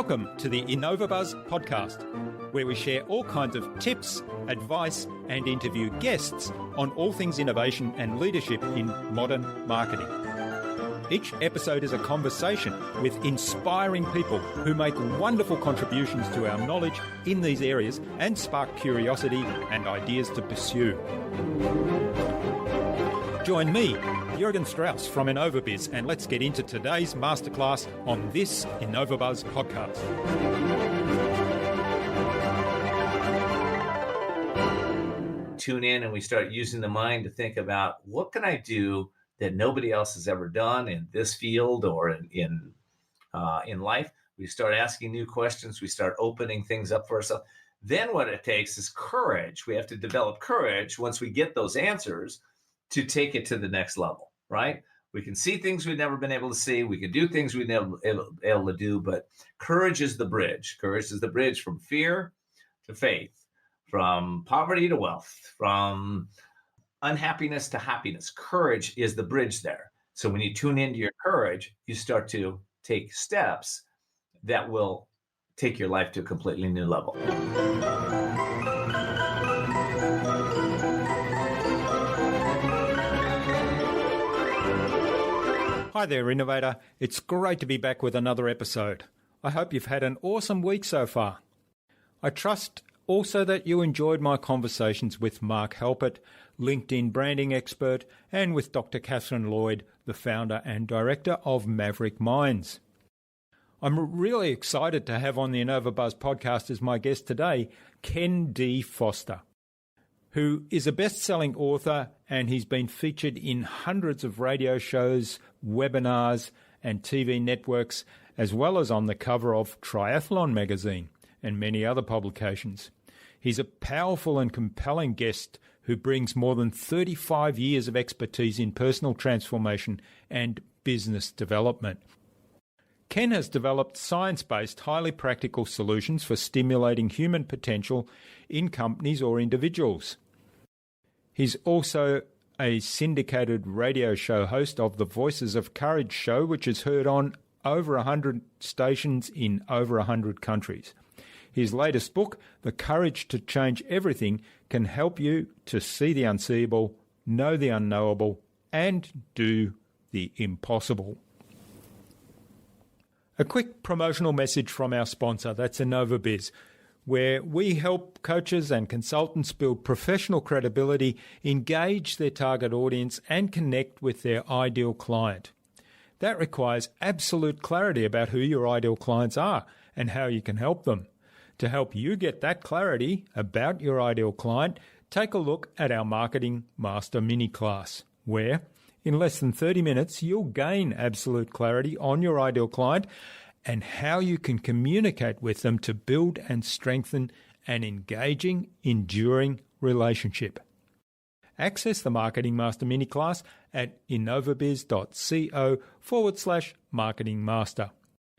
Welcome to the InnovaBuzz podcast, where we share all kinds of tips, advice, and interview guests on all things innovation and leadership in modern marketing. Each episode is a conversation with inspiring people who make wonderful contributions to our knowledge in these areas and spark curiosity and ideas to pursue. Join me, Jürgen Strauss from InnovaBuzz, and let's get into today's masterclass on this InnovaBuzz podcast. Tune in and we start using the mind to think about what can I do that nobody else has ever done in this field or in life. We start asking new questions. We start opening things up for ourselves. Then what it takes is courage. We have to develop courage once we get those answers to take it to the next level, right? We can see things we've never been able to see. We can do things we've never been able to do, but courage is the bridge. Courage is the bridge from fear to faith, from poverty to wealth, from unhappiness to happiness. Courage is the bridge there. So when you tune into your courage, you start to take steps that will take your life to a completely new level. Hi there, Innovator. It's great to be back with another episode. I hope you've had an awesome week so far. I trust also that you enjoyed my conversations with Mark Halpert, LinkedIn branding expert, and with Dr. Catherine Lloyd, the founder and director of Maverick Minds. I'm really excited to have on the InnovaBuzz podcast as my guest today, Ken D. Foster, who is a best-selling author, and he's been featured in hundreds of radio shows, webinars, and TV networks, as well as on the cover of Triathlon Magazine and many other publications. He's a powerful and compelling guest who brings more than 35 years of expertise in personal transformation and business development. Ken has developed science-based, highly practical solutions for stimulating human potential in companies or individuals. He's also a syndicated radio show host of the Voices of Courage show, which is heard on over 100 stations in over 100 countries. His latest book, The Courage to Change Everything, can help you to see the unseeable, know the unknowable, and do the impossible. A quick promotional message from our sponsor, that's InnovaBuzz, where we help coaches and consultants build professional credibility, engage their target audience, and connect with their ideal client. That requires absolute clarity about who your ideal clients are and how you can help them. To help you get that clarity about your ideal client, take a look at our Marketing Master mini class, where in less than 30 minutes, you'll gain absolute clarity on your ideal client and how you can communicate with them to build and strengthen an engaging, enduring relationship. Access the Marketing Master mini class at innovabiz.co/Marketing Master.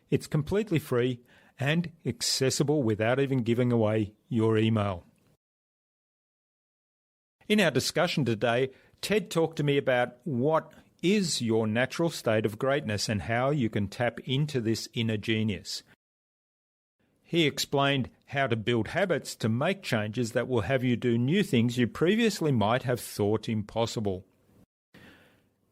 It's completely free and accessible without even giving away your email. In our discussion today, Ted talked to me about what is your natural state of greatness and how you can tap into this inner genius. He explained how to build habits to make changes that will have you do new things you previously might have thought impossible.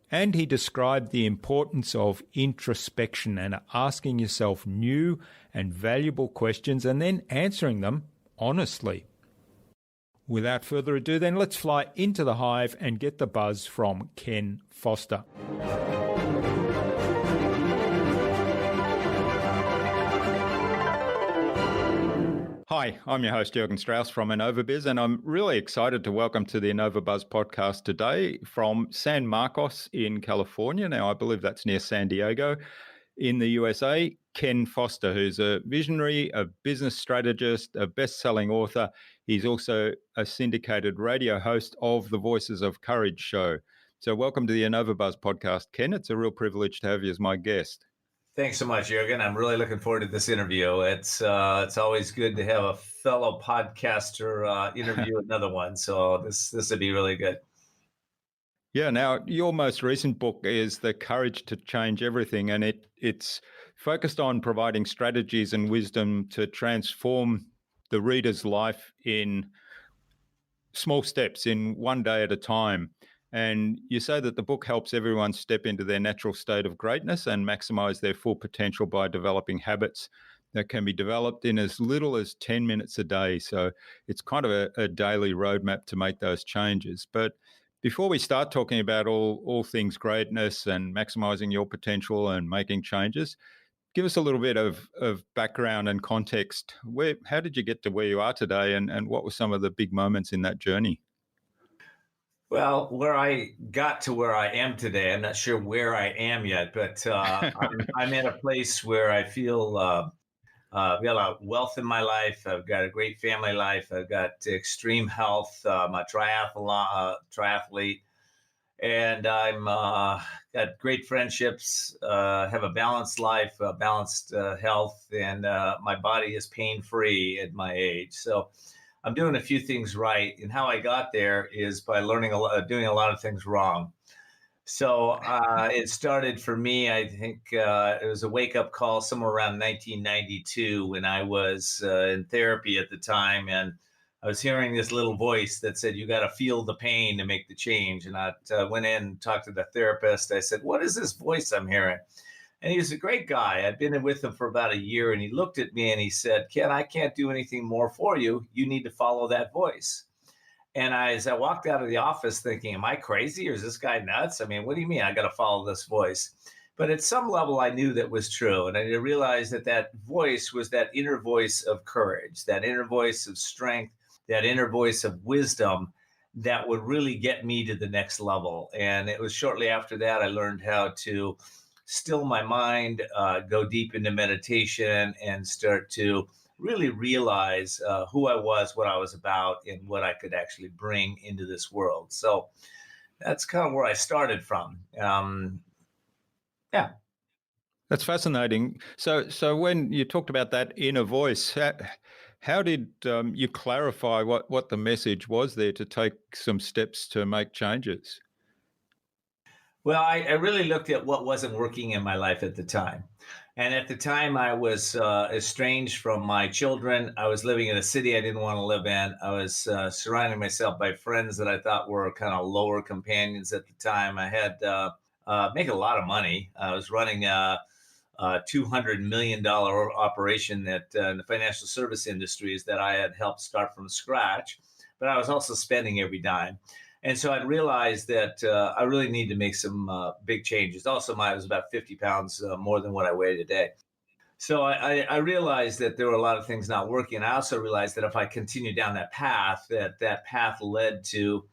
And he described the importance of introspection and asking yourself new and valuable questions and then answering them honestly. Without further ado, then, let's fly into the hive and get the buzz from Ken Foster. Hi, I'm your host, Jürgen Strauss from InnovaBuzz, and I'm really excited to welcome to the InnovaBuzz podcast today from San Marcos in California. Now, I believe that's near San Diego in the USA, Ken Foster, who's a visionary, a business strategist, a best-selling author. He's also a syndicated radio host of the Voices of Courage show. So welcome to the InnovaBuzz podcast, Ken. It's a real privilege to have you as my guest. Thanks so much, Jürgen. I'm really looking forward to this interview. It's always good to have a fellow podcaster interview another one. So this will be really good. Yeah. Now, your most recent book is The Courage to Change Everything, and it's focused on providing strategies and wisdom to transform the reader's life in small steps, in one day at a time. And you say that the book helps everyone step into their natural state of greatness and maximize their full potential by developing habits that can be developed in as little as 10 minutes a day. So it's kind of a daily roadmap to make those changes. But before we start talking about all things greatness and maximizing your potential and making changes, give us a little bit of background and context. How did you get to where you are today, and what were some of the big moments in that journey? Well, where I got to where I am today, I'm not sure where I am yet, but I'm at a place where I feel I've got a lot of wealth in my life. I've got a great family life. I've got extreme health. I'm a triathlete, and I'm got great friendships. Have a balanced life, balanced health, and my body is pain free at my age. So I'm doing a few things right, and how I got there is by doing a lot of things wrong. So it started for me, I think it was a wake up call somewhere around 1992 when I was in therapy at the time. And I was hearing this little voice that said, you got to feel the pain to make the change. And I went in and talked to the therapist. I said, what is this voice I'm hearing? And he was a great guy. I'd been with him for about a year. And he looked at me and he said, Ken, I can't do anything more for you. You need to follow that voice. And as I walked out of the office thinking, am I crazy or is this guy nuts? I mean, what do you mean I got to follow this voice? But at some level, I knew that was true. And I realized that that voice was that inner voice of courage, that inner voice of strength, that inner voice of wisdom that would really get me to the next level. And it was shortly after that I learned how to still my mind, go deep into meditation, and start to really realize who I was, what I was about, and what I could actually bring into this world. So that's kind of where I started from. Yeah. That's fascinating. So when you talked about that inner voice, how did you clarify what the message was there to take some steps to make changes? Well, I really looked at what wasn't working in my life at the time. And at the time, I was estranged from my children. I was living in a city I didn't want to live in. I was surrounding myself by friends that I thought were kind of lower companions at the time. I had making a lot of money. I was running a $200 million operation that in the financial service industries that I had helped start from scratch. But I was also spending every dime. And so I'd realized that I really need to make some big changes. Also, I was about 50 pounds more than what I weigh today. So I realized that there were a lot of things not working. I also realized that if I continued down that path, that path led to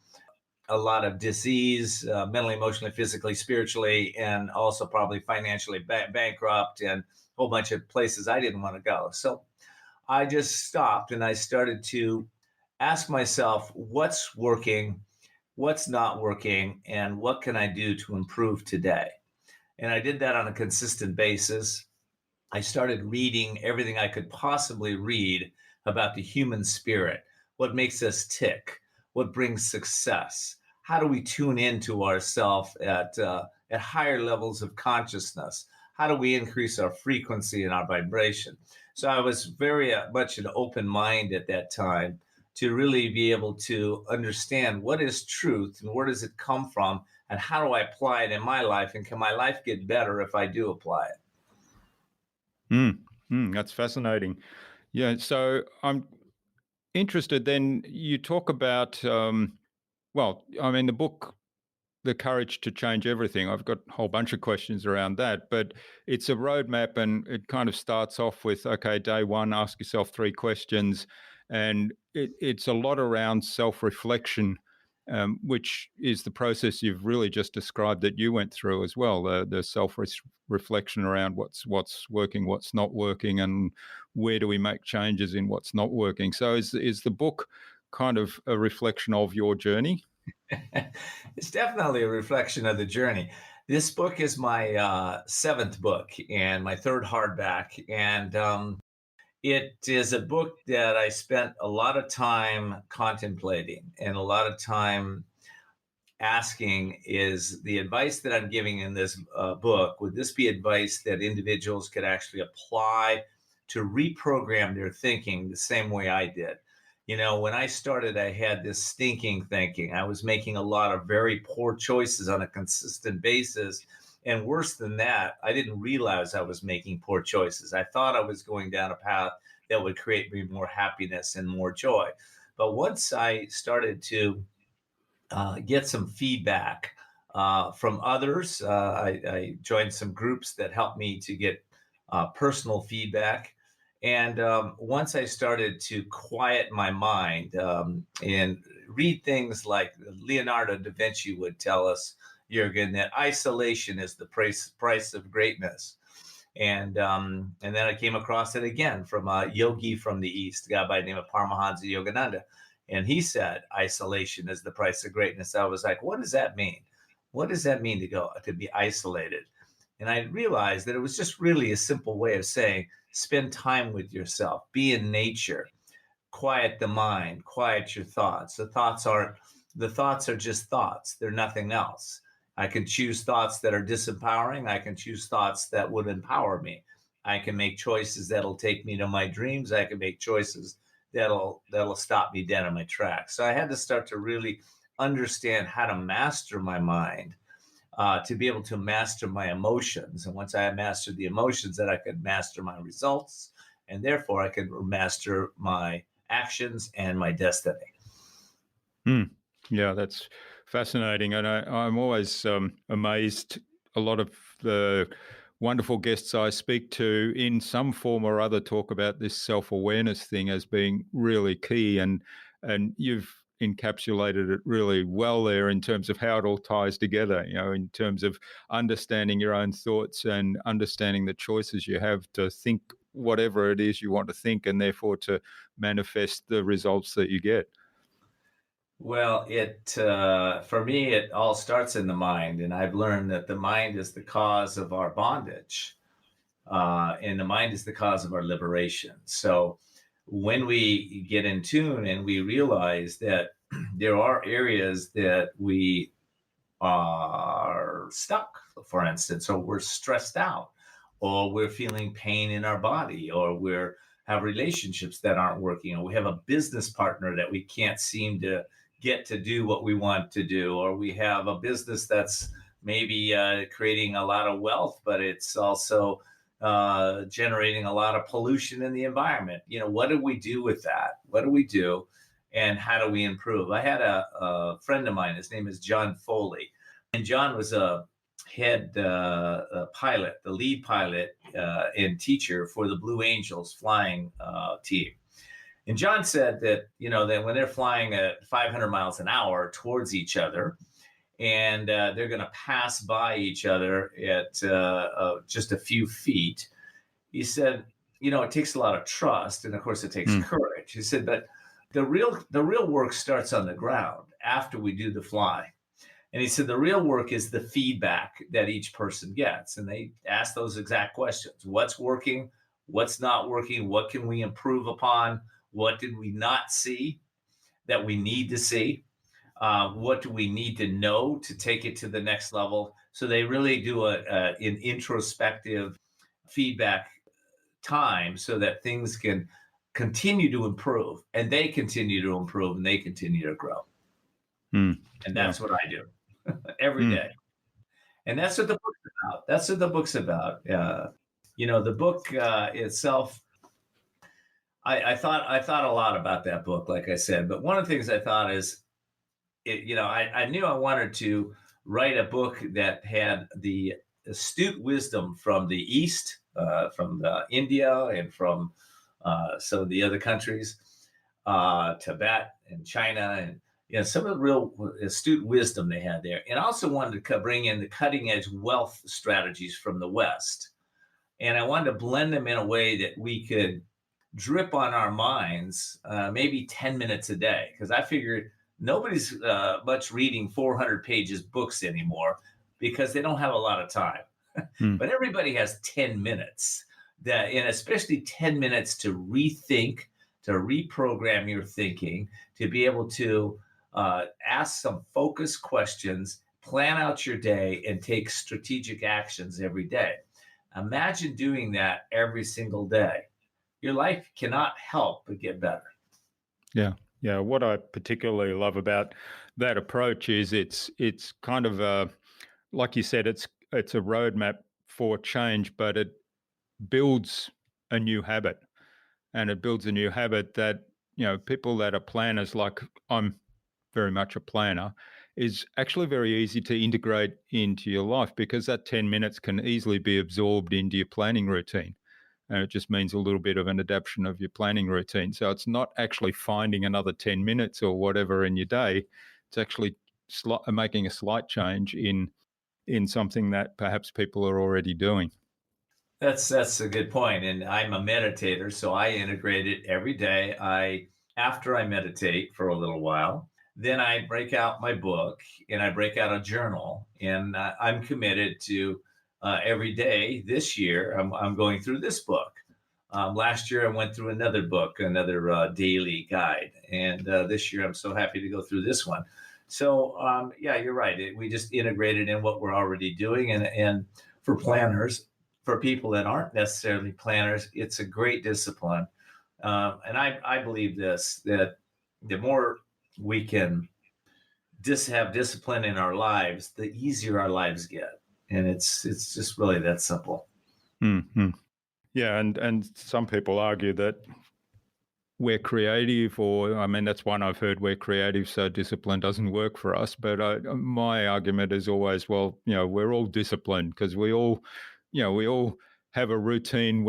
a lot of disease, mentally, emotionally, physically, spiritually, and also probably financially bankrupt, and a whole bunch of places I didn't want to go. So I just stopped and I started to ask myself, what's working? What's not working, and what can I do to improve today? And I did that on a consistent basis. I started reading everything I could possibly read about the human spirit, what makes us tick, what brings success, how do we tune into ourselves at higher levels of consciousness, how do we increase our frequency and our vibration. So I was very much an open mind at that time to really be able to understand what is truth and where does it come from and how do I apply it in my life, and can my life get better if I do apply it. That's fascinating. Yeah, so I'm interested then, you talk about, the book, The Courage to Change Everything. I've got a whole bunch of questions around that, but it's a roadmap and it kind of starts off with, okay, day one, ask yourself 3 questions. And it's a lot around self-reflection, which is the process you've really just described that you went through as well, the self-reflection around what's working, what's not working, and where do we make changes in what's not working. So is the book kind of a reflection of your journey? It's definitely a reflection of the journey. This book is my 7th book and my 3rd hardback. And it is a book that I spent a lot of time contemplating and a lot of time asking, is the advice that I'm giving in this book, would this be advice that individuals could actually apply to reprogram their thinking the same way I did? When I started, I had this stinking thinking. I was making a lot of very poor choices on a consistent basis. And worse than that, I didn't realize I was making poor choices. I thought I was going down a path that would create me more happiness and more joy. But once I started to get some feedback from others, I joined some groups that helped me to get personal feedback. And once I started to quiet my mind and read things like Leonardo da Vinci would tell us, Jürgen, that isolation is the price of greatness. And then I came across it again from a yogi from the East, a guy by the name of Paramahansa Yogananda. And he said, isolation is the price of greatness. I was like, what does that mean? What does that mean to be isolated? And I realized that it was just really a simple way of saying, spend time with yourself, be in nature, quiet the mind, quiet your thoughts. The thoughts are just thoughts. They're nothing else. I can choose thoughts that are disempowering. I can choose thoughts that would empower me. I can make choices that'll take me to my dreams. I can make choices that'll stop me dead in my tracks. So I had to start to really understand how to master my mind, to be able to master my emotions. And once I had mastered the emotions, then I could master my results, and therefore I could master my actions and my destiny. Yeah, that's fascinating. And I'm always amazed. A lot of the wonderful guests I speak to in some form or other talk about this self-awareness thing as being really key. And you've encapsulated it really well there in terms of how it all ties together, in terms of understanding your own thoughts and understanding the choices you have to think whatever it is you want to think, and therefore to manifest the results that you get. Well, for me, it all starts in the mind. And I've learned that the mind is the cause of our bondage. And the mind is the cause of our liberation. So when we get in tune and we realize that there are areas that we are stuck, for instance, or we're stressed out, or we're feeling pain in our body, or have relationships that aren't working, or we have a business partner that we can't seem to get to do what we want to do, or we have a business that's maybe creating a lot of wealth, but it's also generating a lot of pollution in the environment. What do we do with that? What do we do? And how do we improve? I had a friend of mine, his name is John Foley. And John was a head pilot, the lead pilot and teacher for the Blue Angels flying team. And John said that, that when they're flying at 500 miles an hour towards each other, and they're going to pass by each other at just a few feet, he said, it takes a lot of trust. And of course, it takes courage. He said, but the real work starts on the ground after we do the flying. And he said, the real work is the feedback that each person gets. And they ask those exact questions. What's working? What's not working? What can we improve upon? What did we not see that we need to see? What do we need to know to take it to the next level? So they really do an introspective feedback time so that things can continue to improve, and they continue to improve, and they continue to grow. And that's what I do every day. And that's what the book's about. That's what the book's about. The book itself, I thought a lot about that book, like I said. But one of the things I thought is, I knew I wanted to write a book that had the astute wisdom from the East, from India and from some of the other countries, Tibet and China, and some of the real astute wisdom they had there. And I also wanted to bring in the cutting edge wealth strategies from the West. And I wanted to blend them in a way that we could drip on our minds maybe 10 minutes a day. Because I figured nobody's much reading 400 pages books anymore because they don't have a lot of time. But everybody has 10 minutes, and especially 10 minutes to rethink, to reprogram your thinking, to be able to ask some focused questions, plan out your day, and take strategic actions every day. Imagine doing that every single day. Your life cannot help but get better. Yeah. Yeah. What I particularly love about that approach is it's kind of like you said, it's a roadmap for change, but it builds a new habit, and it builds a new habit that, people that are planners, like I'm very much a planner, is actually very easy to integrate into your life, because that 10 minutes can easily be absorbed into your planning routine. And it just means a little bit of an adaptation of your planning routine. So it's not actually finding another 10 minutes or whatever in your day. It's actually making a slight change in something that perhaps people are already doing. That's a good point. And I'm a meditator, so I integrate it every day. After I meditate for a little while, then I break out my book and I break out a journal, and I'm committed to every day this year. I'm going through this book. Last year I went through another book, another daily guide, and this year I'm so happy to go through this one. So yeah, you're right. We just integrated in what we're already doing, and for planners, for people that aren't necessarily planners, it's a great discipline. And I believe this, that the more we can have discipline in our lives, the easier our lives get. And it's just really that simple. Mm-hmm. Yeah, and some people argue that we're creative, or that's one I've heard, we're creative, so discipline doesn't work for us. But my argument is always, well, we're all disciplined because we all have a routine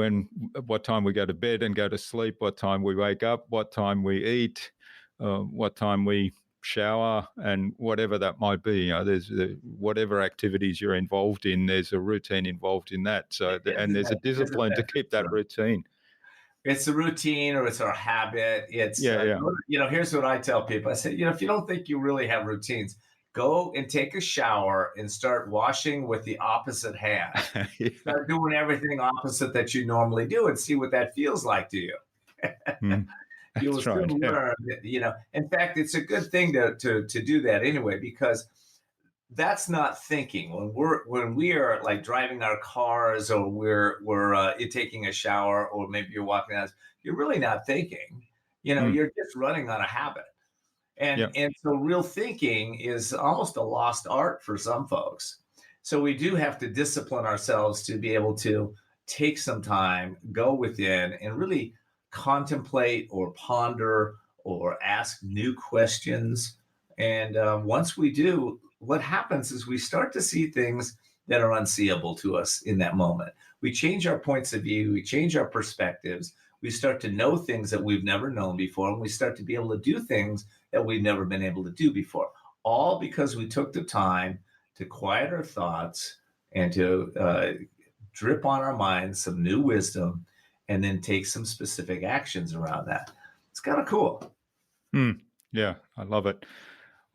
what time we go to bed and go to sleep, what time we wake up, what time we eat, what time we shower, and whatever that might be. There's whatever activities you're involved in, there's a routine involved in that. So, and there's a discipline to keep that routine. It's a routine, or it's our habit. It's, here's what I tell people. I say, if you don't think you really have routines, go and take a shower and start washing with the opposite hand. Yeah. Start doing everything opposite that you normally do and see what that feels like to you. You will soon learn that, in fact, it's a good thing to do that anyway, because that's not thinking. When we are like driving our cars, or we're taking a shower, or maybe you're walking out, you're really not thinking. You're just running on a habit. And so real thinking is almost a lost art for some folks. So we do have to discipline ourselves to be able to take some time, go within, and really contemplate or ponder or ask new questions. And once we do, what happens is we start to see things that are unseeable to us in that moment. We change our points of view, we change our perspectives, we start to know things that we've never known before, and we start to be able to do things that we've never been able to do before, all because we took the time to quiet our thoughts and to drip on our minds some new wisdom, and then take some specific actions around that. It's kind of cool. Yeah, I love it.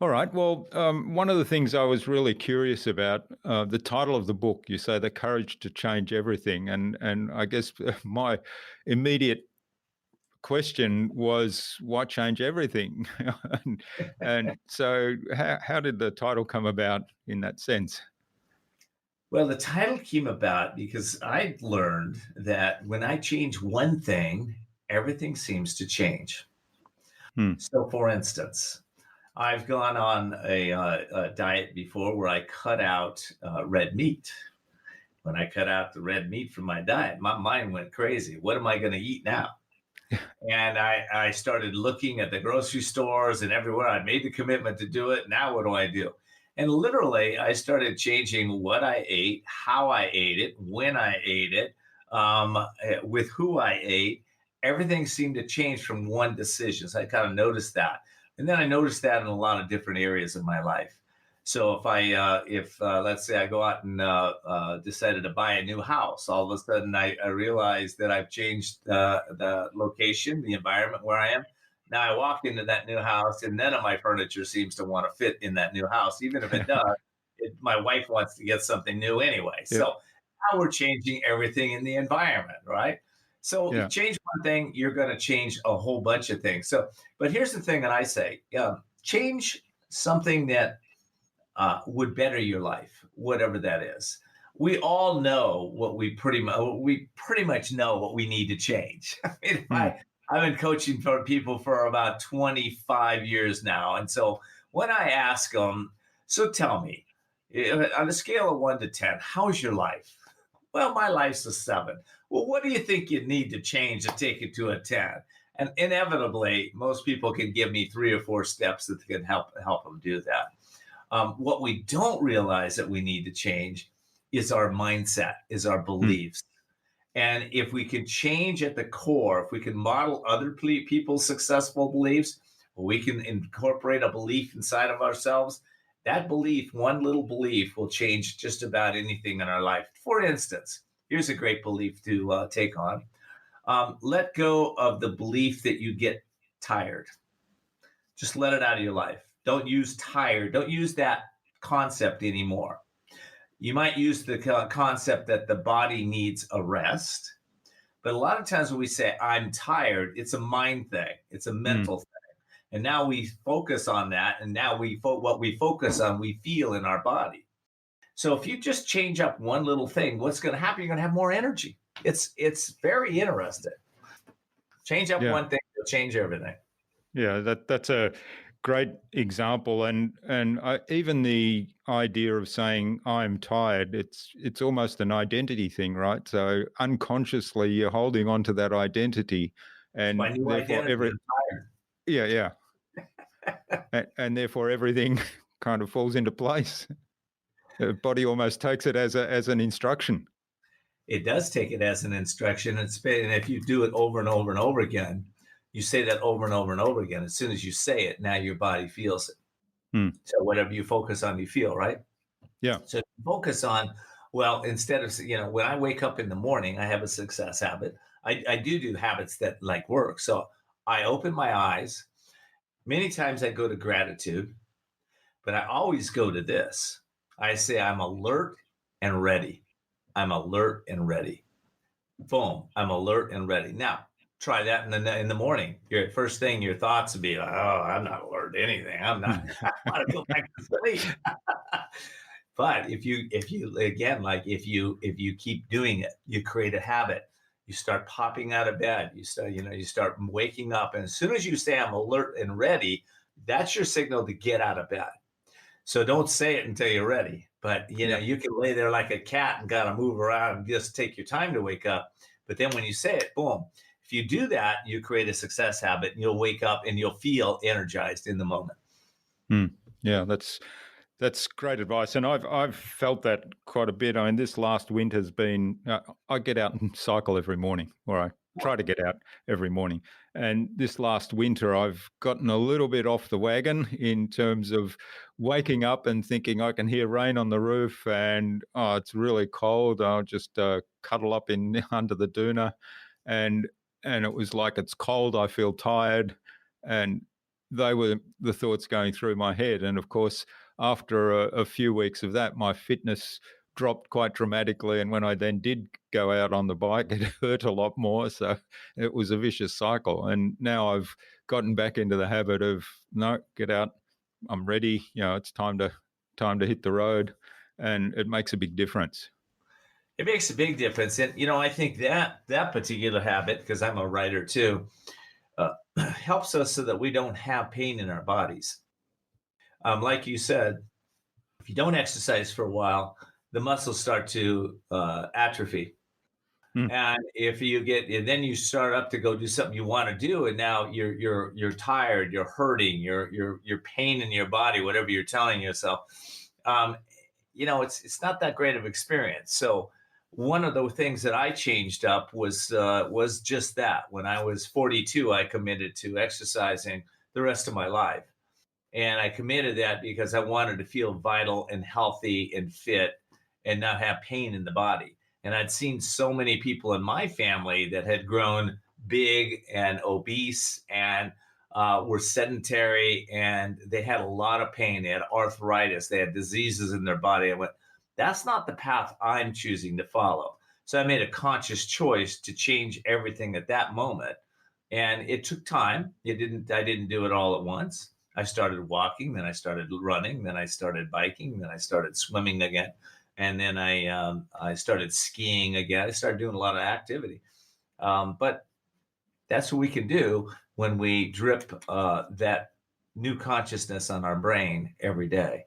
All right. Well, one of the things I was really curious about, the title of the book, you say The Courage to Change Everything. And I guess my immediate question was, why change everything? and so how did the title come about in that sense? Well, the title came about because I learned that when I change one thing, everything seems to change. So, for instance, I've gone on a diet before where I cut out red meat. When I cut out the red meat from my diet, my mind went crazy. What am I going to eat now? And I started looking at the grocery stores and everywhere. I made the commitment to do it. Now what do I do? And literally, I started changing what I ate, how I ate it, when I ate it, with who I ate. Everything seemed to change from one decision. So I kind of noticed that. And then I noticed that in a lot of different areas of my life. So if let's say I go out and decided to buy a new house, all of a sudden I realized that I've changed the location, the environment where I am. Now I walk into that new house and none of my furniture seems to want to fit in that new house. Even if it does, my wife wants to get something new anyway. Yep. So now we're changing everything in the environment, right? So if you change one thing, you're going to change a whole bunch of things. So, but here's the thing that I say, change something that would better your life, whatever that is. We all know what we pretty much know what we need to change. I mean, I've been coaching for people for about 25 years now. And so when I ask them, so tell me, on a scale of 1 to 10, how's your life? Well, my life's a 7. Well, what do you think you need to change to take it to a 10? And inevitably, most people can give me 3 or 4 steps that can help them do that. What we don't realize that we need to change is our mindset, is our beliefs. And if we can change at the core, if we can model other people's successful beliefs, we can incorporate a belief inside of ourselves. That belief, one little belief, will change just about anything in our life. For instance, here's a great belief to take on. Let go of the belief that you get tired. Just let it out of your life. Don't use tired. Don't use that concept anymore. You might use the concept that the body needs a rest. But a lot of times when we say, I'm tired, it's a mind thing. It's a mental thing. And now we focus on that. And now what we focus on, we feel in our body. So if you just change up one little thing, what's going to happen? You're going to have more energy. It's very interesting. Change up one thing, you'll change everything. Yeah, that's a great example, and even the idea of saying I'm tired, it's almost an identity thing, right? So unconsciously you're holding on to that identity, and therefore and therefore everything kind of falls into place. The body almost takes it as an instruction. It does take it as an instruction, and if you do it over and over and over again, you say that over and over and over again. As soon as you say it, now your body feels it. So whatever you focus on, you feel, right? Yeah. So focus on, well, instead of, when I wake up in the morning, I have a success habit. I do habits that like work. So I open my eyes. Many times I go to gratitude, but I always go to this. I say, I'm alert and ready. I'm alert and ready. Boom. I'm alert and ready. Now, try that in the morning. Your first thing, your thoughts would be like, oh, I'm not alert to anything. I'm not. I want to go back to sleep. But if you keep doing it, you create a habit. You start popping out of bed. You start waking up, and as soon as you say I'm alert and ready, that's your signal to get out of bed. So don't say it until you're ready. But you can lay there like a cat and gotta move around and just take your time to wake up. But then when you say it, boom. If you do that, you create a success habit, and you'll wake up and you'll feel energized in the moment. Yeah, that's great advice, and I've felt that quite a bit. I mean, this last winter's been. I get out and cycle every morning, or I try to get out every morning. And this last winter, I've gotten a little bit off the wagon in terms of waking up and thinking I can hear rain on the roof, and it's really cold. I'll just cuddle up under the doona, and it was like, it's cold, I feel tired, and they were the thoughts going through my head. And of course, after a few weeks of that, my fitness dropped quite dramatically, and when I then did go out on the bike, it hurt a lot more. So it was a vicious cycle. And now I've gotten back into the habit of, no, get out, I'm ready, it's time to hit the road, and it makes a big difference. It makes a big difference. And, I think that particular habit, because I'm a writer too, helps us so that we don't have pain in our bodies. Like you said, if you don't exercise for a while, the muscles start to atrophy. And if then you start up to go do something you want to do, and now you're tired, you're hurting, you're pain in your body, whatever you're telling yourself. It's not that great of experience. So one of the things that I changed up was just that. When I was 42, I committed to exercising the rest of my life. And I committed that because I wanted to feel vital and healthy and fit and not have pain in the body. And I'd seen so many people in my family that had grown big and obese and were sedentary, and they had a lot of pain. They had arthritis. They had diseases in their body. I went, that's not the path I'm choosing to follow. So I made a conscious choice to change everything at that moment. And it took time. I didn't do it all at once. I started walking, then I started running, then I started biking, then I started swimming again. And then I started skiing again. I started doing a lot of activity. But that's what we can do when we drip that new consciousness on our brain every day.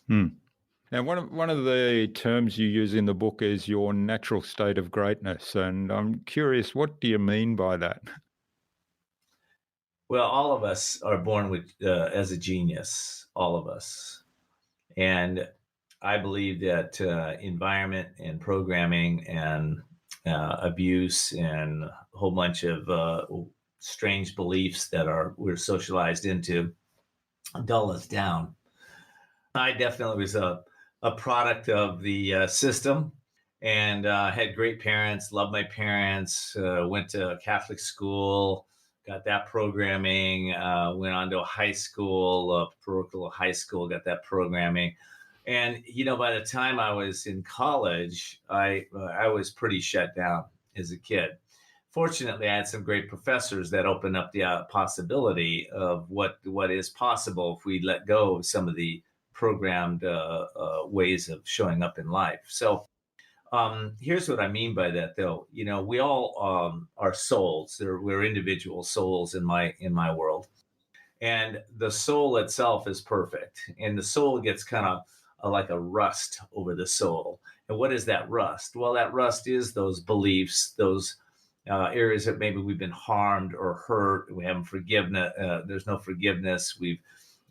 Now, one of the terms you use in the book is your natural state of greatness. And I'm curious, what do you mean by that? Well, all of us are born with as a genius, all of us. And I believe that environment and programming and abuse and a whole bunch of strange beliefs that we're socialized into dull us down. I definitely was a product of the system, and had great parents, loved my parents, went to Catholic school, got that programming, went on to a high school, parochial high school, got that programming. And, by the time I was in college, I was pretty shut down as a kid. Fortunately, I had some great professors that opened up the possibility of what is possible if we let go of some of the programmed ways of showing up in life. So here's what I mean by that, though. We all are souls. We're individual souls in my world, and the soul itself is perfect, and the soul gets kind of like a rust over the soul. And what is that rust? Well, that rust is those beliefs, those areas that maybe we've been harmed or hurt. We haven't forgiveness. There's no forgiveness. We've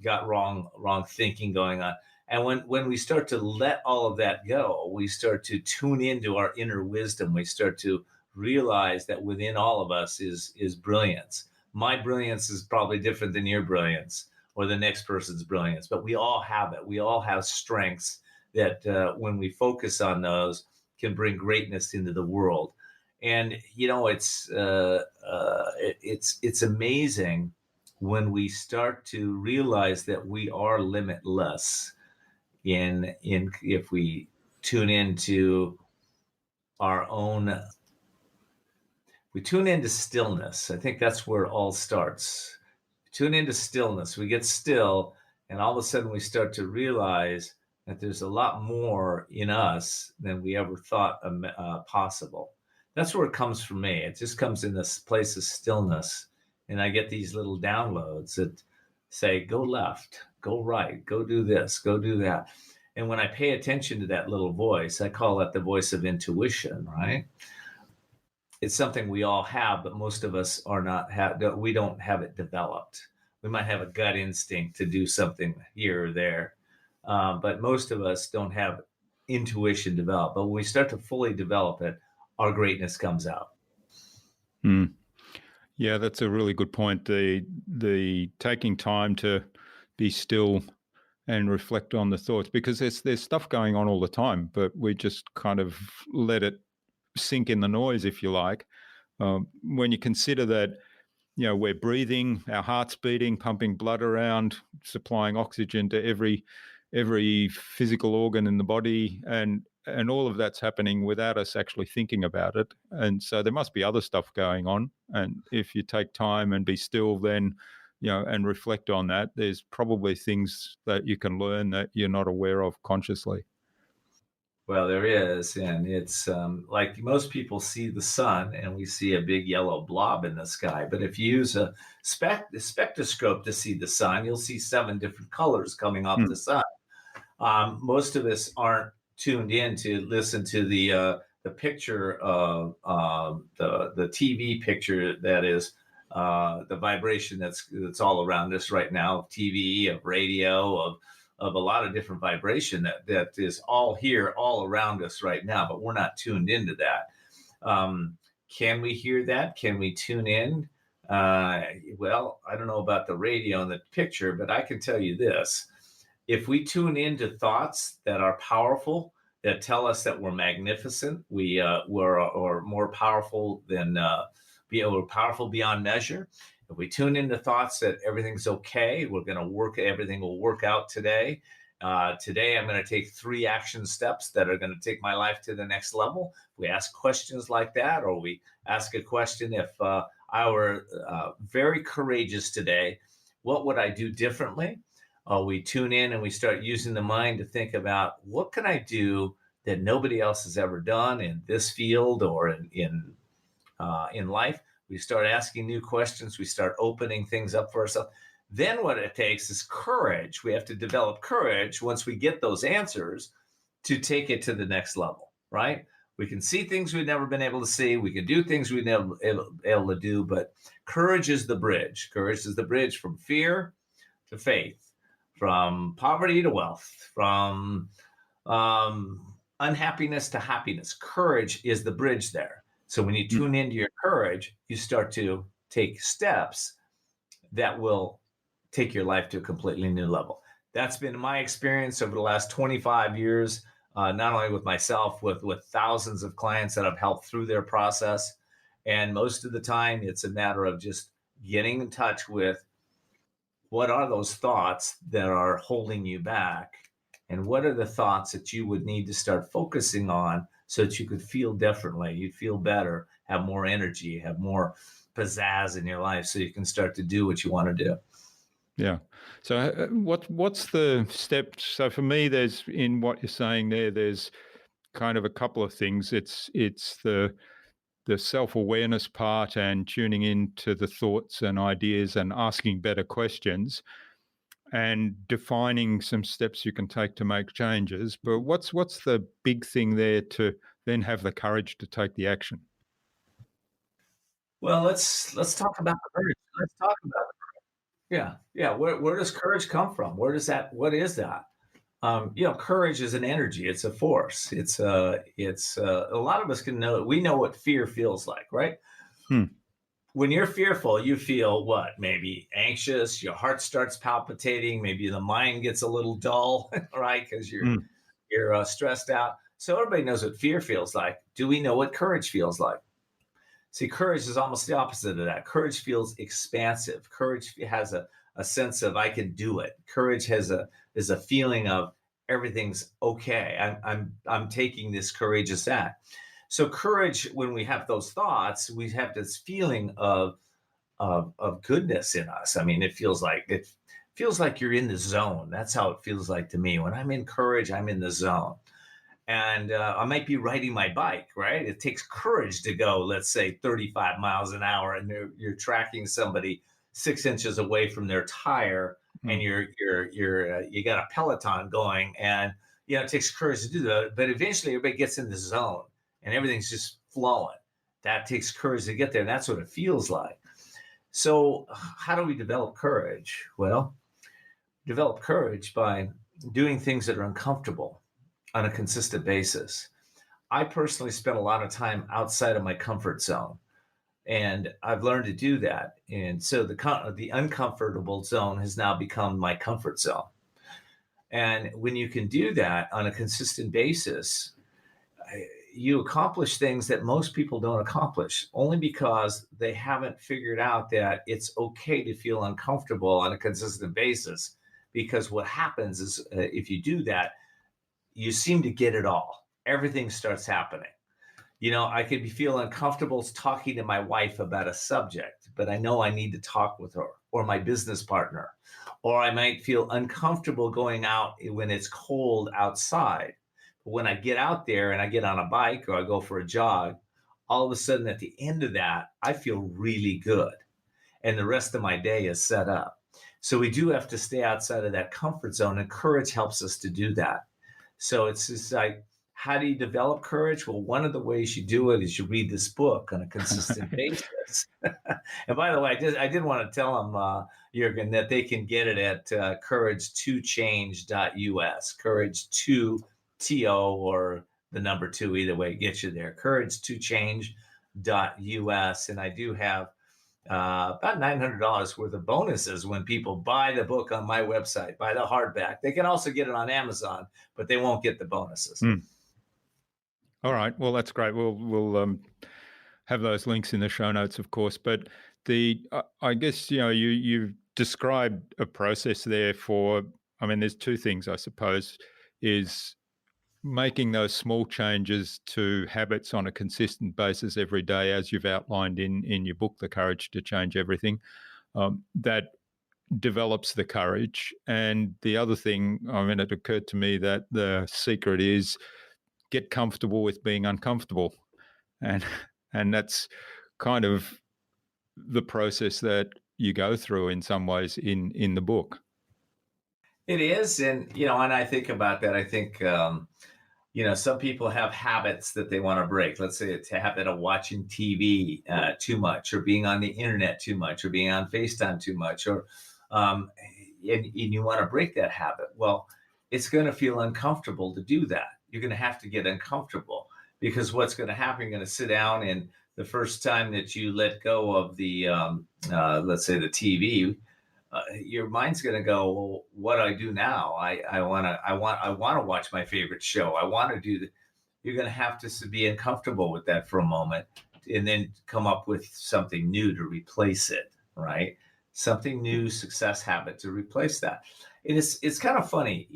got wrong thinking going on. And when we start to let all of that go, we start to tune into our inner wisdom. We start to realize that within all of us is brilliance. My brilliance is probably different than your brilliance or the next person's brilliance, but we all have it. We all have strengths that when we focus on those can bring greatness into the world. And it's amazing when we start to realize that we are limitless in if we tune into our own, we tune into stillness. I think that's where it all starts. Tune into stillness. We get still, and all of a sudden we start to realize that there's a lot more in us than we ever thought possible. That's where it comes from me. It just comes in this place of stillness. And I get these little downloads that say, go left, go right, go do this, go do that. And when I pay attention to that little voice, I call that the voice of intuition, right? It's something we all have, but most of us we don't have it developed. We might have a gut instinct to do something here or there, but most of us don't have intuition developed. But when we start to fully develop it, our greatness comes out. Yeah, that's a really good point. The taking time to be still and reflect on the thoughts, because there's stuff going on all the time, but we just kind of let it sink in the noise, if you like. When you consider that, we're breathing, our heart's beating, pumping blood around, supplying oxygen to every physical organ in the body, and all of that's happening without us actually thinking about it. And so there must be other stuff going on. And if you take time and be still, then, and reflect on that, there's probably things that you can learn that you're not aware of consciously. Well, there is. And it's like most people see the sun and we see a big yellow blob in the sky. But if you use a spectroscope to see the sun, you'll see 7 different colors coming off the sun. Most of us aren't tuned in to listen to the picture of the TV picture that is the vibration that's all around us right now, of TV, of radio, of a lot of different vibration that is all here, all around us right now, but we're not tuned into that. Can we hear that? Can we tune in? Well, I don't know about the radio and the picture, but I can tell you this. If we tune into thoughts that are powerful, that tell us that we're magnificent, we're more powerful than we're powerful beyond measure. If we tune into thoughts that everything's okay, we're going to work, everything will work out today. Today, I'm going to take 3 action steps that are going to take my life to the next level. We ask questions like that, or we ask a question, if I were very courageous today, what would I do differently? We tune in and we start using the mind to think about what can I do that nobody else has ever done in this field or in life. We start asking new questions. We start opening things up for ourselves. Then what it takes is courage. We have to develop courage once we get those answers to take it to the next level, right? We can see things we've never been able to see. We can do things we've never been able to do, but courage is the bridge. Courage is the bridge from fear to faith, from poverty to wealth, from unhappiness to happiness. Courage is the bridge there. So when you tune into your courage, you start to take steps that will take your life to a completely new level. That's been my experience over the last 25 years, not only with myself, with thousands of clients that I've helped through their process. And most of the time, it's a matter of just getting in touch with what are those thoughts that are holding you back, and what are the thoughts that you would need to start focusing on so that you could feel differently, you'd feel better, have more energy, have more pizzazz in your life so you can start to do what you want to do. Yeah. So what's the step? So for me, there's, in what you're saying there, there's kind of a couple of things. It's the self-awareness part and tuning into the thoughts and ideas and asking better questions and defining some steps you can take to make changes. But what's the big thing there to then have the courage to take the action? Well, let's talk about courage. Let's talk about it. Yeah. Where does courage come from? What is that? Courage is an energy. It's a force. It's a lot of us can know. We know what fear feels like, right? When you're fearful, you feel what? Maybe anxious. Your heart starts palpitating. Maybe the mind gets a little dull, right? Because you're stressed out. So everybody knows what fear feels like. Do we know what courage feels like? See, courage is almost the opposite of that. Courage feels expansive. Courage has a sense of I can do it. Courage is a feeling of everything's okay. I'm taking this courageous act. So courage, when we have those thoughts, we have this feeling of goodness in us. I mean, it feels like you're in the zone. That's how it feels like to me. When I'm in courage, I'm in the zone. And I might be riding my bike, right? It takes courage to go, let's say, 35 miles an hour, and you're tracking somebody 6 inches away from their tire, and you got a Peloton going, and it takes courage to do that. But eventually, everybody gets in the zone, and everything's just flowing. That takes courage to get there, and that's what it feels like. So, how do we develop courage? Well, develop courage by doing things that are uncomfortable on a consistent basis. I personally spent a lot of time outside of my comfort zone, and I've learned to do that. And so the uncomfortable zone has now become my comfort zone. And when you can do that on a consistent basis, you accomplish things that most people don't accomplish, only because they haven't figured out that it's okay to feel uncomfortable on a consistent basis. Because what happens is if you do that, you seem to get it all. Everything starts happening. I could feel uncomfortable talking to my wife about a subject, but I know I need to talk with her, or my business partner. Or I might feel uncomfortable going out when it's cold outside. But when I get out there and I get on a bike or I go for a jog, all of a sudden at the end of that, I feel really good. And the rest of my day is set up. So we do have to stay outside of that comfort zone, and courage helps us to do that. So it's just like, how do you develop courage? Well, one of the ways you do it is you read this book on a consistent basis. And by the way, I did want to tell them, Jürgen, that they can get it at courage2change.us. Courage2, T-O, or the number 2, either way, gets you there. Courage2change.us. And I do have about $900 worth of bonuses when people buy the book on my website, buy the hardback. They can also get it on Amazon, but they won't get the bonuses. All right. Well, that's great. We'll have those links in the show notes, of course. But I guess, you've described a process there there's two things, I suppose, is making those small changes to habits on a consistent basis every day, as you've outlined in your book, The Courage to Change Everything. That develops the courage. And the other thing, I mean, it occurred to me that the secret is get comfortable with being uncomfortable. And that's kind of the process that you go through in some ways in the book. It is. And, and I think about that. I think, some people have habits that they want to break. Let's say it's a habit of watching TV too much, or being on the internet too much, or being on FaceTime too much, or and you want to break that habit. Well, it's going to feel uncomfortable to do that. You're going to have to get uncomfortable, because what's going to happen, you're going to sit down, and the first time that you let go of the, let's say the TV, your mind's going to go, well, what do I do now? I want to watch my favorite show. I want to do that. You're going to have to be uncomfortable with that for a moment, and then come up with something new to replace it, right? Something new, success habit to replace that. And it's kind of funny,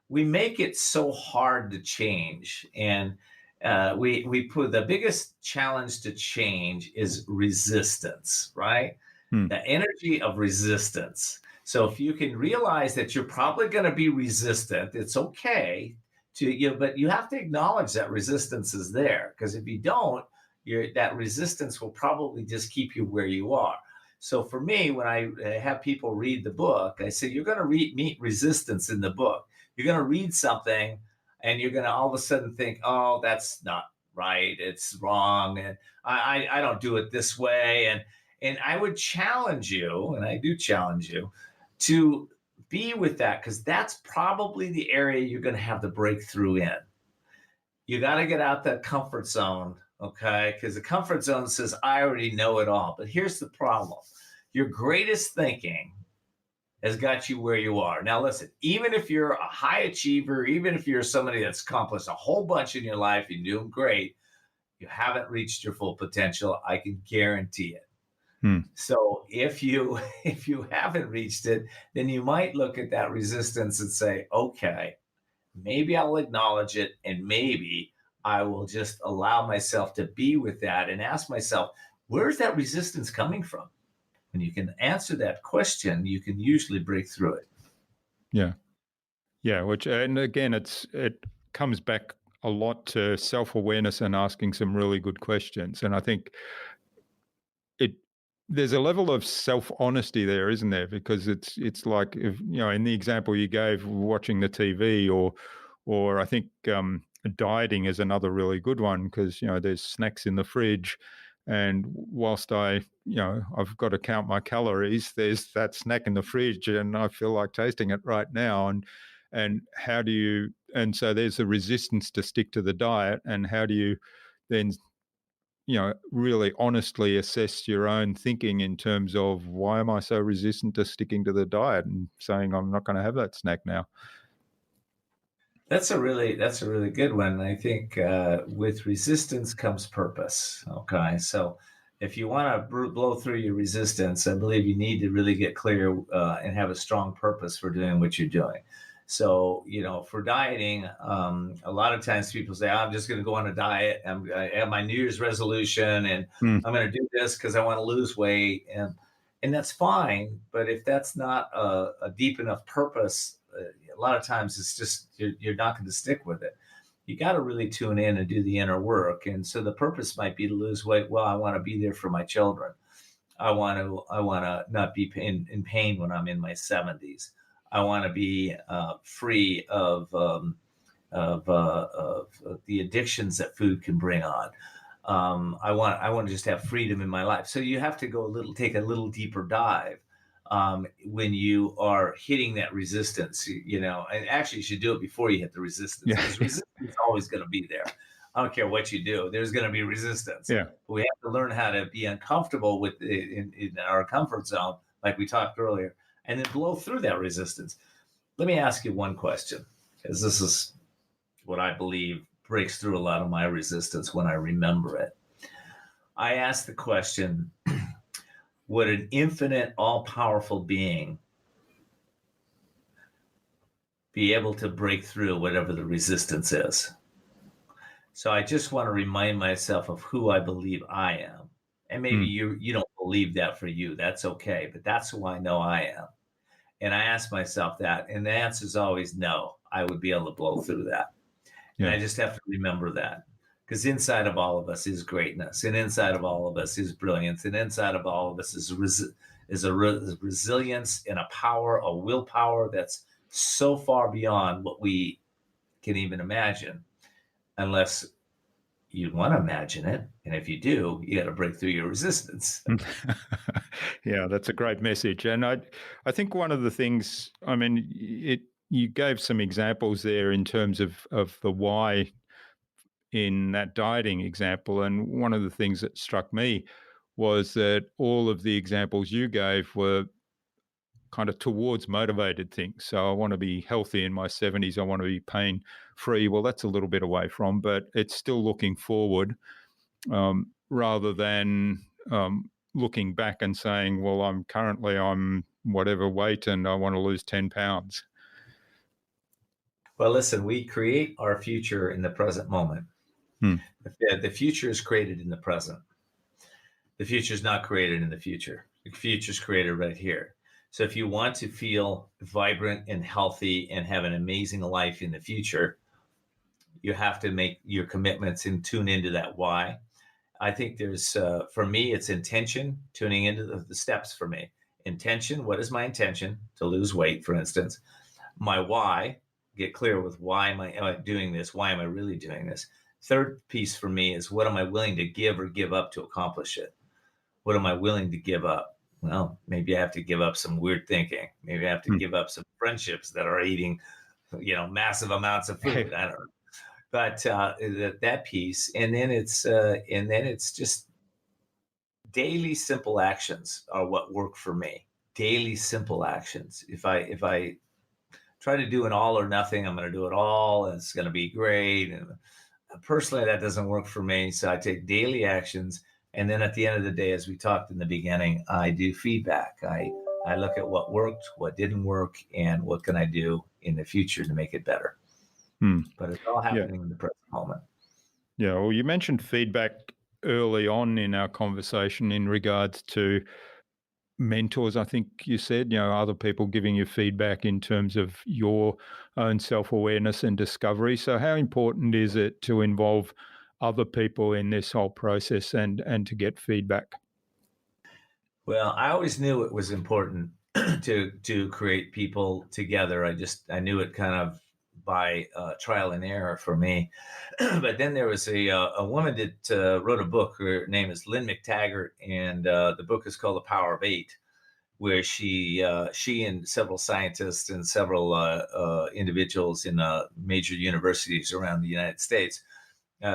we make it so hard to change. And we put the biggest challenge to change is resistance, right? The energy of resistance. So if you can realize that you're probably going to be resistant, it's okay but you have to acknowledge that resistance is there, because if you don't, that resistance will probably just keep you where you are. So for me, when I have people read the book, I say, you're going to meet resistance in the book. You're going to read something, and you're going to all of a sudden think, oh, that's not right. It's wrong. And I don't do it this way. And I would challenge you, and I do challenge you, to be with that, because that's probably the area you're going to have the breakthrough in. You got to get out that comfort zone, okay? Because the comfort zone says, I already know it all. But here's the problem. Your greatest thinking has got you where you are. Now, listen, even if you're a high achiever, even if you're somebody that's accomplished a whole bunch in your life, you're doing great, you haven't reached your full potential. I can guarantee it. So if you haven't reached it, then you might look at that resistance and say, okay, maybe I'll acknowledge it, and maybe I will just allow myself to be with that and ask myself, where's that resistance coming from? When you can answer that question, you can usually break through it. Yeah. And again, it comes back a lot to self-awareness and asking some really good questions. And I think there's a level of self-honesty there, isn't there? Because it's like, if in the example you gave, watching the TV, or I think dieting is another really good one, because there's snacks in the fridge, and whilst I've got to count my calories, there's that snack in the fridge, and I feel like tasting it right now. And how do you? And so there's a resistance to stick to the diet, and how do you then really honestly assess your own thinking in terms of, why am I so resistant to sticking to the diet and saying I'm not going to have that snack now? That's a really good one. I think with resistance comes purpose. Okay. So if you want to blow through your resistance, I believe you need to really get clear and have a strong purpose for doing what you're doing. So, for dieting, a lot of times people say, I'm just going to go on a diet. I have my New Year's resolution, and I'm going to do this because I want to lose weight. And that's fine. But if that's not a deep enough purpose, a lot of times it's just, you're not going to stick with it. You got to really tune in and do the inner work. And so the purpose might be to lose weight. Well, I want to be there for my children. I want to not be in pain when I'm in my 70s. I want to be free of the addictions that food can bring on. I want to just have freedom in my life. So you have to take a little deeper dive when you are hitting that resistance. And actually you should do it before you hit the resistance. Because resistance is always going to be there. I don't care what you do. There's going to be resistance. Yeah. We have to learn how to be uncomfortable with in our comfort zone, like we talked earlier, and then blow through that resistance. Let me ask you one question, because this is what I believe breaks through a lot of my resistance when I remember it. I ask the question, would an infinite, all-powerful being be able to break through whatever the resistance is? So I just want to remind myself of who I believe I am. And maybe you don't believe that for you. That's okay. But that's who I know I am. And I ask myself that. And the answer is always no. I would be able to blow through that. And I just have to remember that. Because inside of all of us is greatness. And inside of all of us is brilliance. And inside of all of us is a resilience and a power, a willpower that's so far beyond what we can even imagine, unless you want to imagine it. And if you do, you got to break through your resistance. Yeah, that's a great message. And I think one of the things, I mean, you gave some examples there in terms of the why in that dieting example. And one of the things that struck me was that all of the examples you gave were kind of towards motivated things. So I want to be healthy in my 70s. I want to be pain free. Well, that's a little bit away from, but it's still looking forward rather than looking back and saying, well, I'm whatever weight and I want to lose 10 pounds. Well, listen, we create our future in the present moment. The future is created in the present. The future is not created in the future. The future is created right here. So if you want to feel vibrant and healthy and have an amazing life in the future, you have to make your commitments and tune into that why. I think there's, for me, it's intention, tuning into the steps for me. Intention, what is my intention? To lose weight, for instance. My why, get clear with why am I doing this? Why am I really doing this? Third piece for me is what am I willing to give or give up to accomplish it? What am I willing to give up? Well, maybe I have to give up some weird thinking. Maybe I have to give up some friendships that are eating, massive amounts of food. I don't know. But that piece, and then it's just daily simple actions are what work for me. Daily simple actions. If I try to do an all or nothing, I'm going to do it all, and it's going to be great. And personally, that doesn't work for me. So I take daily actions. And then at the end of the day, as we talked in the beginning, I do feedback. I look at what worked, what didn't work, and what can I do in the future to make it better. But it's all happening in the present moment. Yeah, well, you mentioned feedback early on in our conversation in regards to mentors, I think you said, other people giving you feedback in terms of your own self-awareness and discovery. So how important is it to involve other people in this whole process and to get feedback? Well, I always knew it was important to create people together. I knew it kind of by trial and error for me. But then there was a woman that wrote a book. Her name is Lynn McTaggart, and the book is called The Power of Eight, where she and several scientists and several individuals in major universities around the United States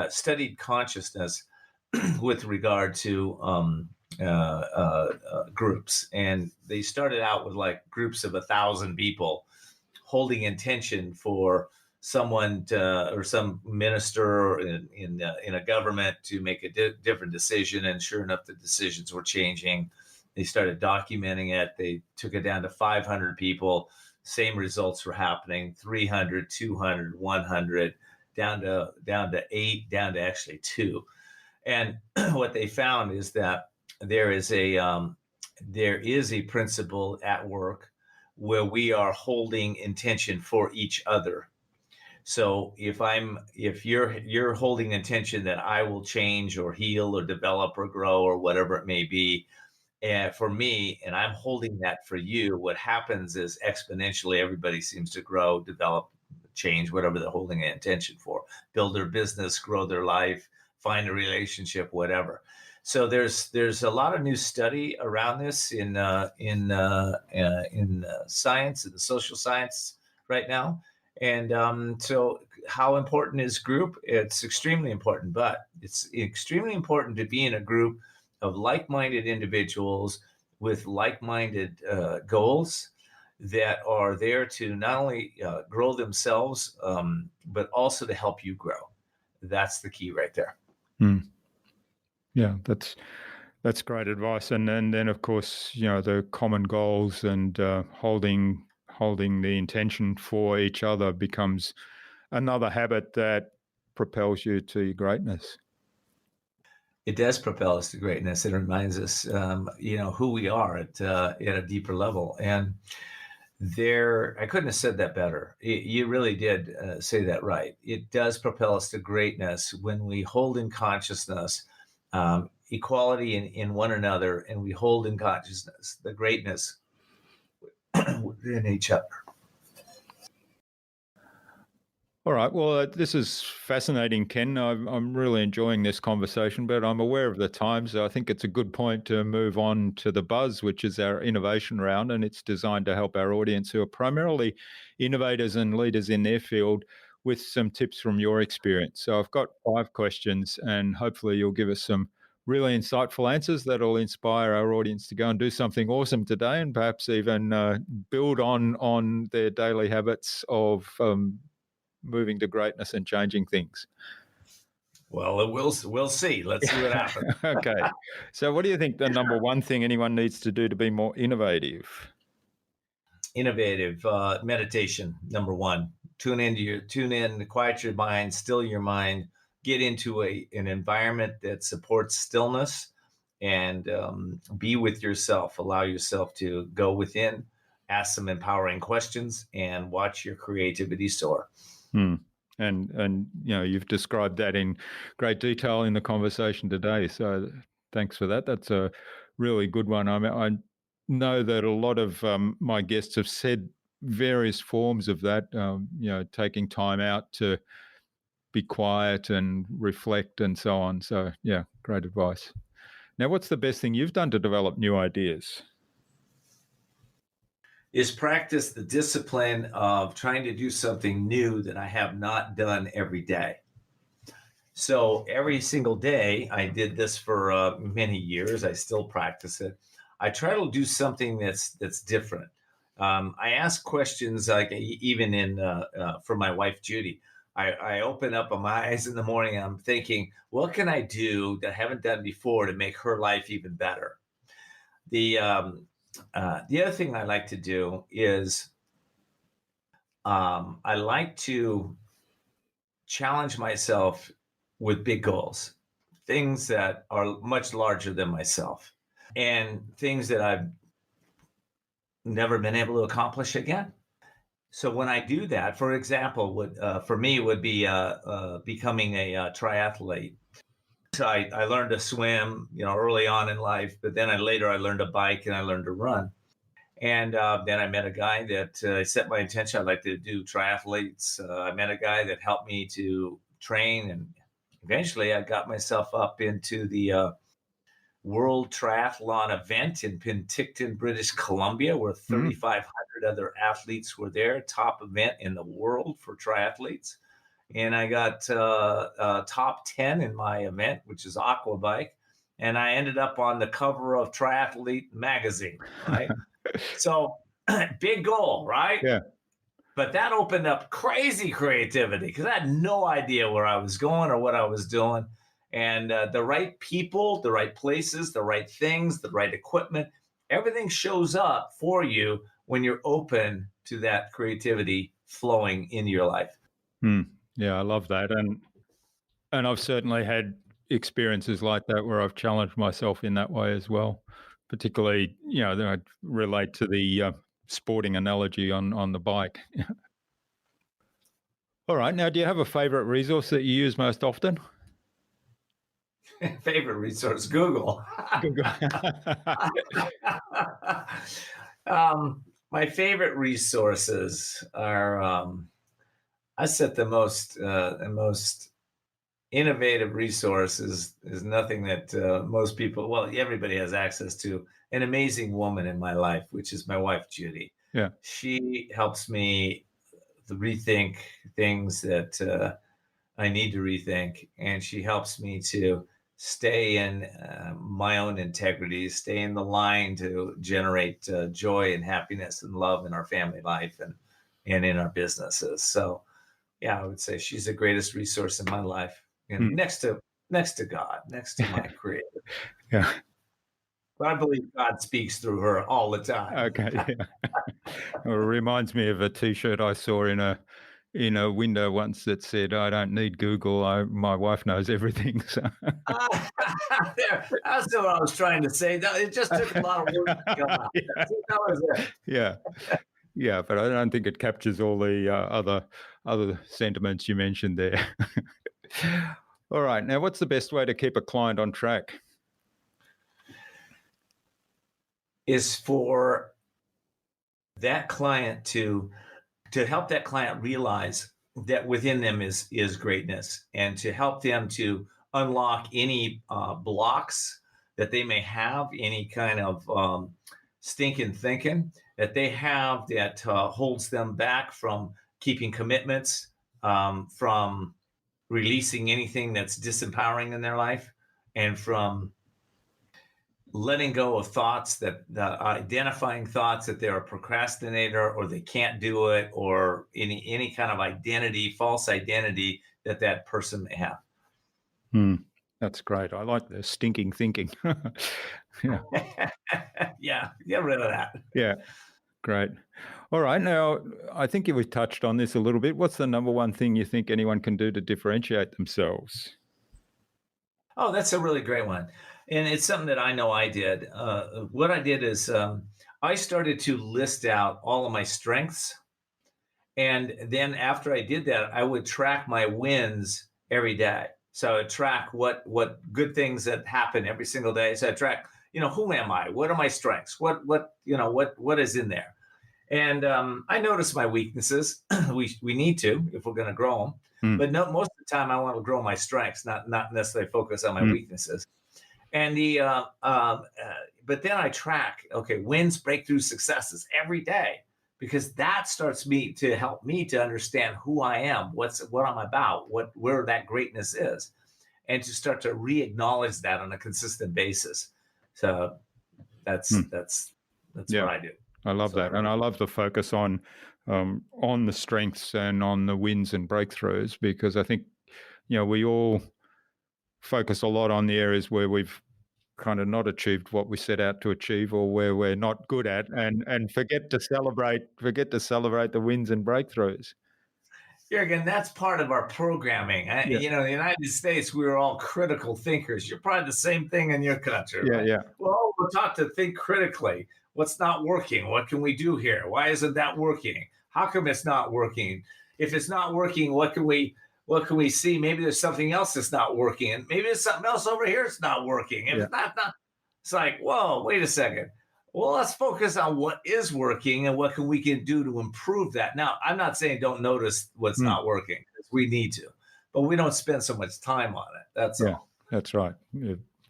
studied consciousness with regard to groups. And they started out with like groups of 1,000 people holding intention for someone or some minister in a government to make a different decision. And sure enough, the decisions were changing. They started documenting it. They took it down to 500 people. Same results were happening: 300, 200, 100, down to 8, down to actually 2. And what they found is that there is a principle at work where we are holding intention for each other. So if you're holding intention that I will change or heal or develop or grow or whatever it may be, and for me, and I'm holding that for you, what happens is exponentially everybody seems to grow, develop, change, whatever they're holding an intention for, build their business, grow their life, find a relationship, whatever. So there's a lot of new study around this in science and the social science right now. And so how important is group? It's extremely important, but it's extremely important to be in a group of like-minded individuals with like-minded goals that are there to not only grow themselves, but also to help you grow. That's the key right there. Yeah, that's great advice. And then of course, the common goals and holding the intention for each other becomes another habit that propels you to your greatness. It does propel us to greatness. It reminds us, who we are at a deeper level. And I couldn't have said that better. You really did say that right. It does propel us to greatness when we hold in consciousness equality in one another, and we hold in consciousness the greatness within each other. All right. Well, this is fascinating, Ken. I'm really enjoying this conversation, but I'm aware of the time, so I think it's a good point to move on to the Buzz, which is our innovation round, and it's designed to help our audience who are primarily innovators and leaders in their field with some tips from your experience. So I've got 5 questions, and hopefully you'll give us some really insightful answers that'll inspire our audience to go and do something awesome today, and perhaps even build on their daily habits of moving to greatness and changing things. Well, we'll see. Let's see what happens. Okay. So what do you think the number one thing anyone needs to do to be more innovative? Innovative meditation, number one. Tune in, quiet your mind, still your mind, get into an environment that supports stillness, and be with yourself. Allow yourself to go within, ask some empowering questions, and watch your creativity soar. And you've described that in great detail in the conversation today. So thanks for that. That's a really good one. I mean, I know that a lot of my guests have said various forms of that, taking time out to be quiet and reflect and so on. So yeah, great advice. Now, what's the best thing you've done to develop new ideas? Is practice the discipline of trying to do something new that I have not done every day. So every single day, I did this for many years. I still practice it. I try to do something that's different. I ask questions like even for my wife, Judy. I open up my eyes in the morning and I'm thinking, what can I do that I haven't done before to make her life even better? The other thing I like to do is I like to challenge myself with big goals, things that are much larger than myself, and things that I've never been able to accomplish again. So when I do that, for example, for me would be becoming a triathlete. So I learned to swim, early on in life, but then later I learned to bike and I learned to run. And then I met a guy that set my intention. I'd like to do triathletes. I met a guy that helped me to train, and eventually I got myself up into the World Triathlon event in Penticton, British Columbia, where 3,500 other athletes were there. Top event in the world for triathletes. And I got top 10 in my event, which is aqua bike. And I ended up on the cover of Triathlon Magazine, right? So big goal, right? Yeah. But that opened up crazy creativity because I had no idea where I was going or what I was doing. And the right people, the right places, the right things, the right equipment, everything shows up for you when you're open to that creativity flowing into your life. Yeah, I love that. And I've certainly had experiences like that where I've challenged myself in that way as well. Particularly, I relate to the sporting analogy on the bike. All right. Now, do you have a favorite resource that you use most often? Favorite resource, Google. My favorite resources are, I said the most innovative resource is nothing that most people, well, everybody has access to. An amazing woman in my life, which is my wife, Judy. Yeah. She helps me to rethink things that I need to rethink. And she helps me to stay in my own integrity, stay in the line to generate joy and happiness and love in our family life and in our businesses. So, yeah, I would say she's the greatest resource in my life, and next to God, next to my Creator. Yeah. But I believe God speaks through her all the time. Okay. Yeah. Well, it reminds me of a T-shirt I saw in a in a window once that said, "I don't need Google. My wife knows everything." So. That's what I was trying to say. It just took a lot of work to come out. Yeah. See, that was it. Yeah, but I don't think it captures all the other sentiments you mentioned there. All right, now what's the best way to keep a client on track? Is for that client to help that client realize that within them is greatness, and to help them to unlock any blocks that they may have, any kind of stinking thinking that they have that holds them back from keeping commitments, from releasing anything that's disempowering in their life, and from letting go of thoughts that identifying thoughts that they're a procrastinator, or they can't do it, or any kind of identity, false identity that person may have. That's great. I like the stinking thinking. Yeah. Yeah, get rid of that. Yeah, great. All right. Now, I think you touched on this a little bit. What's the number one thing you think anyone can do to differentiate themselves? Oh, that's a really great one. And it's something that I know I did. What I did is I started to list out all of my strengths. And then after I did that, I would track my wins every day. So I would track what good things that happen every single day. So I track, who am I? What are my strengths? What is in there? And I notice my weaknesses. We need to, if we're going to grow them. But most of the time, I want to grow my strengths, not necessarily focus on my weaknesses. And but then I track, wins, breakthroughs, successes every day, because that starts to help me to understand who I am, what I'm about, where that greatness is, and to start to re-acknowledge that on a consistent basis. So that's what I do. I love that. And I love the focus on the strengths and on the wins and breakthroughs, because I think, we all focus a lot on the areas where we've kind of not achieved what we set out to achieve, or where we're not good at, and forget to celebrate the wins and breakthroughs. Jürgen, that's part of our programming. In the United States, we're all critical thinkers. You're probably the same thing in your country. Yeah, right? yeah. Well, we're taught to think critically. What's not working? What can we do here? Why isn't that working? How come it's not working? If it's not working, what can we see? Maybe there's something else that's not working, and maybe there's something else over here that's not working. If it's not, it's like, whoa, wait a second. Well, let's focus on what is working and what we can do to improve that. Now, I'm not saying don't notice what's not working, because we need to, but we don't spend so much time on it. That's all. That's right.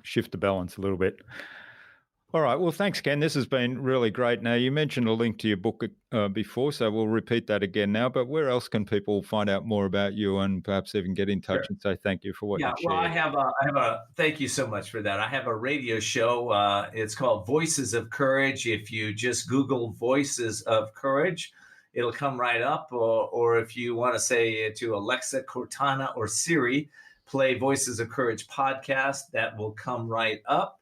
Shift the balance a little bit. All right. Well, thanks, Ken. This has been really great. Now, you mentioned a link to your book before, so we'll repeat that again now. But where else can people find out more about you, and perhaps even get in touch and say thank you for what you shared? Well, I have a thank you so much for that. I have a radio show. It's called Voices of Courage. If you just Google Voices of Courage, it'll come right up. Or if you want to say to Alexa, Cortana, or Siri, play Voices of Courage podcast, that will come right up.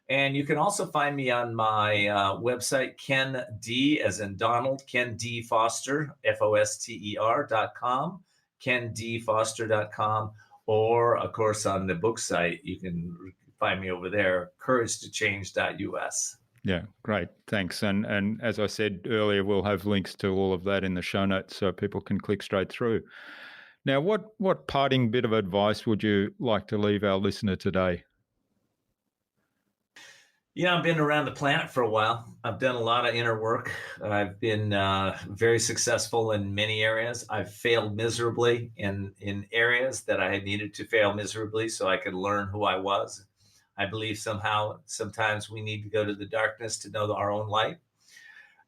And you can also find me on my website, Ken D, as in Donald, Ken D Foster, FOSTER.com, KenDFoster.com, or of course on the book site, you can find me over there, CourageToChange.us. Yeah, great. Thanks. And as I said earlier, we'll have links to all of that in the show notes so people can click straight through. Now, what parting bit of advice would you like to leave our listener today? I've been around the planet for a while. I've done a lot of inner work. I've been very successful in many areas. I've failed miserably in areas that I had needed to fail miserably so I could learn who I was. I believe sometimes we need to go to the darkness to know our own light.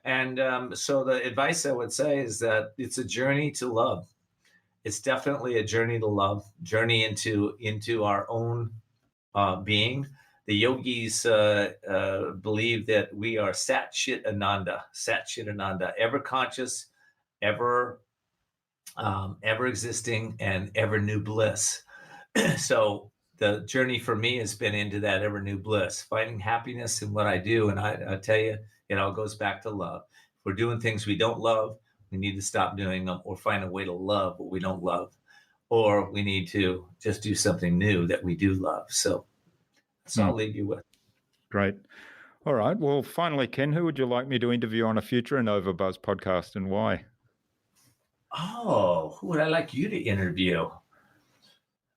And so the advice I would say is that it's a journey to love. It's definitely a journey to love, journey into our own being. The yogis believe that we are Sat Chit Ananda, ever conscious, ever existing, and ever new bliss. So the journey for me has been into that ever new bliss, finding happiness in what I do. And I tell you, it all goes back to love. If we're doing things we don't love, we need to stop doing them or find a way to love what we don't love, or we need to just do something new that we do love. So that's all I'll leave you with. Great. All right. Well, finally, Ken, who would you like me to interview on a future InnovaBuzz podcast and why? Oh, who would I like you to interview?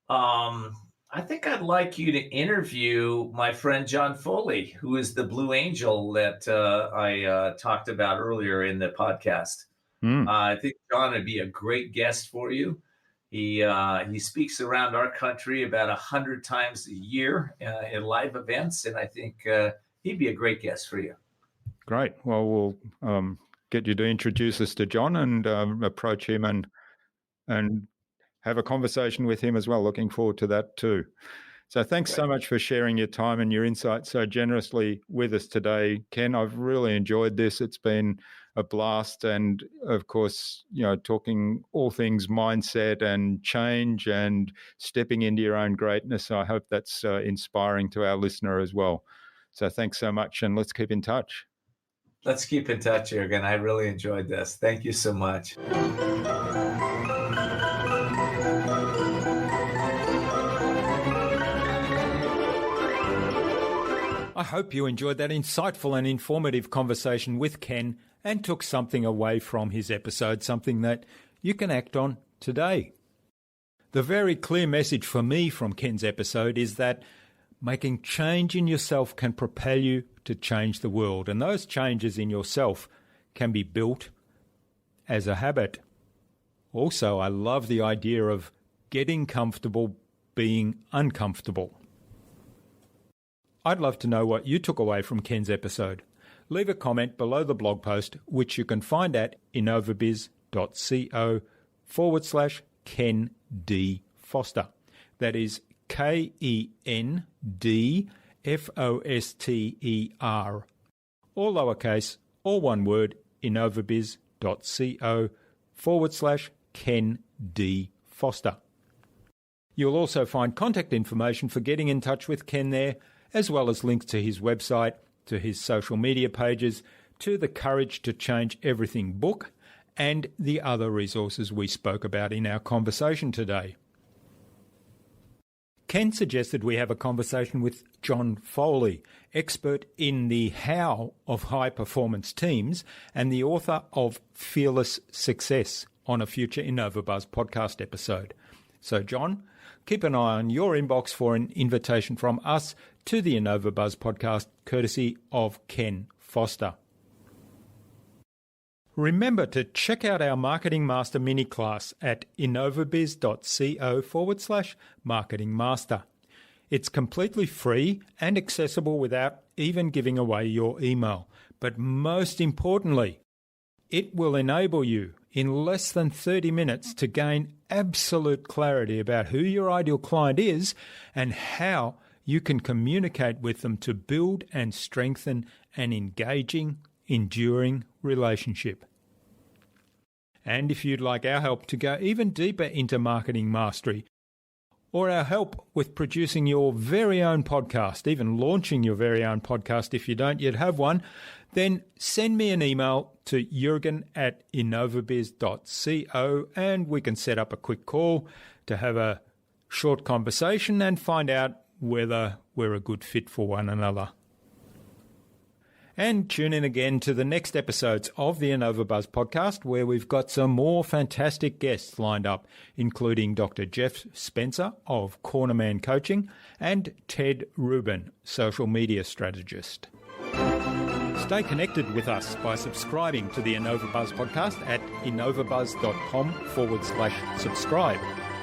I think I'd like you to interview my friend John Foley, who is the Blue Angel that I talked about earlier in the podcast. I think John would be a great guest for you. He speaks around our country about 100 times a year in live events, and I think he'd be a great guest for you. Great. Well, we'll get you to introduce us to John and approach him and have a conversation with him as well. Looking forward to that too. So thanks so much for sharing your time and your insights so generously with us today, Ken. I've really enjoyed this. It's been a blast. And of course, talking all things mindset and change and stepping into your own greatness. I hope that's inspiring to our listener as well. So thanks so much. And let's keep in touch. Let's keep in touch, Jürgen. I really enjoyed this. Thank you so much. I hope you enjoyed that insightful and informative conversation with Ken and took something away from his episode, something that you can act on today. The very clear message for me from Ken's episode is that making change in yourself can propel you to change the world, and those changes in yourself can be built as a habit. Also, I love the idea of getting comfortable being uncomfortable. I'd love to know what you took away from Ken's episode. Leave a comment below the blog post, which you can find at innovabiz.co/Ken D. Foster. That is KENDFOSTER. All lowercase, all one word, innovabiz.co/Ken D. Foster. You'll also find contact information for getting in touch with Ken there, as well as links to his website, to his social media pages, to the Courage to Change Everything book, and the other resources we spoke about in our conversation today. Ken suggested we have a conversation with John Foley, expert in the how of high-performance teams and the author of Fearless Success, on a future InnovaBuzz podcast episode. So, John, keep an eye on your inbox for an invitation from us to the InnovaBuzz podcast, courtesy of Ken Foster. Remember to check out our Marketing Master mini class at innovabiz.co/Marketing Master. It's completely free and accessible without even giving away your email. But most importantly, it will enable you in less than 30 minutes to gain absolute clarity about who your ideal client is and how you can communicate with them to build and strengthen an engaging, enduring relationship. And if you'd like our help to go even deeper into marketing mastery, or our help with producing your very own podcast, even launching your very own podcast if you don't yet have one, then send me an email to jurgen@innovabiz.co and we can set up a quick call to have a short conversation and find out whether we're a good fit for one another. And tune in again to the next episodes of the InnovaBuzz podcast, where we've got some more fantastic guests lined up, including Dr. Jeff Spencer of Cornerman Coaching and Ted Rubin, social media strategist. Stay connected with us by subscribing to the InnovaBuzz podcast at innovabuzz.com/subscribe.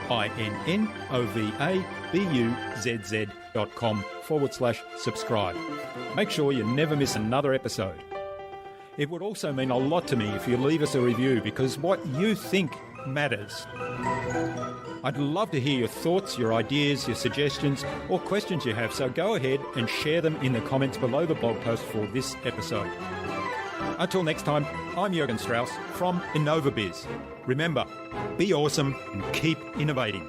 innovabuzz.com/subscribe. Make sure you never miss another episode. It would also mean a lot to me if you leave us a review, because what you think matters. I'd love to hear your thoughts, your ideas, your suggestions, or questions you have, so go ahead and share them in the comments below the blog post for this episode. Until next time, I'm Jürgen Strauss from InnovaBiz. Remember, be awesome and keep innovating.